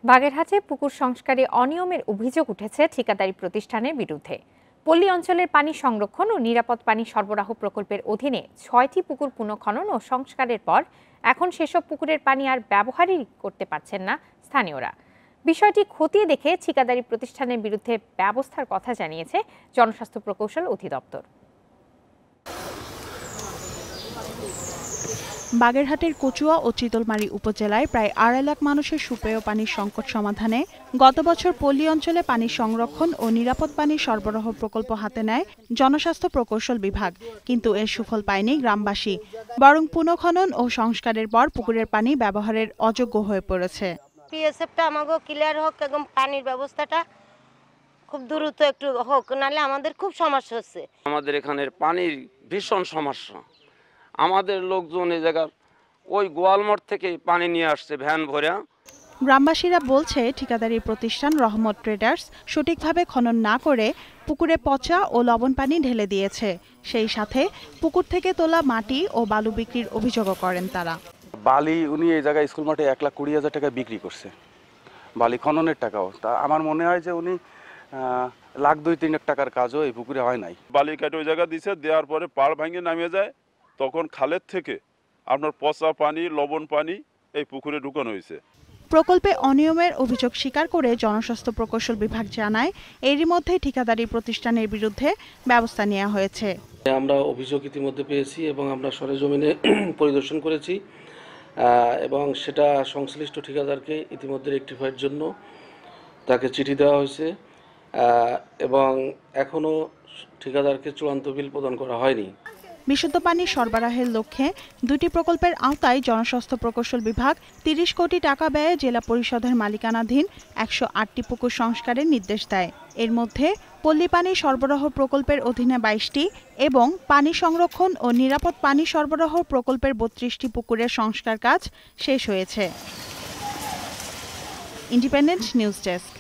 বাগেরহাটে পুকুর সংস্কারে অনিয়মের অভিযোগ উঠেছে ঠিকাদারি প্রতিষ্ঠানের বিরুদ্ধে। পল্লী অঞ্চলের পানি সংরক্ষণ ও নিরাপদ পানি সরবরাহ প্রকল্পের অধীনে ৬টি পুকুর পুনঃখনন ও সংস্কারের পর এখন সেসব পুকুরের পানি আর ব্যবহারই করতে পারছেন না স্থানীয়রা। বিষয়টি খতিয়ে দেখে ঠিকাদারি প্রতিষ্ঠানের বিরুদ্ধে ব্যবস্থার কথা জানিয়েছে জনস্বাস্থ্য প্রকৌশল অধিদপ্তর। বাগেরহাটের কচুয়া ও চিতলমারী উপজেলায় প্রায় ২.৫ লাখ মানুষের সুপেয় পানির সংকট সমাধানে গত বছর পল্লী অঞ্চলে পানি সংরক্ষণ ও নিরাপদ পানি সরবরাহ প্রকল্প হাতে নেয় জনস্বাস্থ্য প্রকৌশল বিভাগ, কিন্তু এর সুফল পায়নি গ্রামবাসী, বরং পুনঃখনন ও সংস্কারের পর পুকুরের পানি ব্যবহারের অযোগ্য হয়ে পড়েছে। পিএসএফটা আমাকে ক্লিয়ার হোক এবং পানির ব্যবস্থাটা খুব দ্রুত একটু হোক, নাহলে আমাদের খুব সমস্যা হচ্ছে। আমাদের এখানের পানির ভীষণ সমস্যা। আমাদের লোকজন এই জায়গার ওই গোয়ালমঠ থেকে পানি নিয়ে আসছে ভ্যান ভরা। গ্রামবাসীরা বলছে ঠিকাদারি প্রতিষ্ঠান রহমত ট্রেডার্স সঠিকভাবে খনন না করে পুকুরে পচা ও লবণ পানি ঢেলে দিয়েছে। সেই সাথে পুকুর থেকে তোলা মাটি ও বালু বিক্রির অভিযোগও করেন তারা। বালি উনি এই জায়গায় স্কুল মাঠে ১,২০,০০০ টাকা বিক্রি করছে, বালি খননের টাকাও। তা আমার মনে হয় যে উনি ১,২-৩ লাখ টাকার কাজও এই পুকুরে হয় নাই। বালি কাটে ওই জায়গা দিছে, দেওয়ার পরে পাড় ভাঙে নামে যায়, তখন খালের থেকে আপনার পচা পানি লবণ পানি এই পুকুরে ঢুকানো হয়েছে। প্রকল্পে অনিয়মের অভিযোগ স্বীকার করে জনস্বাস্থ্য প্রকৌশল বিভাগ জানায় এরই মধ্যে ঠিকাদারি প্রতিষ্ঠানের বিরুদ্ধে ব্যবস্থা নেওয়া হয়েছে। আমরা অভিযোগ ইতিমধ্যে পেয়েছি এবং আমরা সরেজমিনে পরিদর্শন করেছি এবং সেটা সংশ্লিষ্ট ঠিকাদারকে ইতিমধ্যে রেকটিফাইয়ের জন্য তাকে চিঠি দেওয়া হয়েছে এবং এখনও ঠিকাদারকে চূড়ান্ত বিল প্রদান করা হয়নি। বিশুদ্ধ পানি সরবরাহের লক্ষ্যে ২টি প্রকল্পের আওতায় জনস্বাস্থ্য প্রকৌশল বিভাগ ৩০ কোটি টাকা ব্যয়ে জেলা পরিষদের মালিকানাধীন ১০৮টি পুকুর সংস্কারের নির্দেশ দেয়। এর মধ্যে পল্লী পানি সরবরাহ প্রকল্পের অধীনে ২২টি এবং পানি সংরক্ষণ ও নিরাপদ পানি সরবরাহ প্রকল্পের ৩২টি পুকুরের সংস্কার কাজ শেষ হয়েছে। Independent news desk.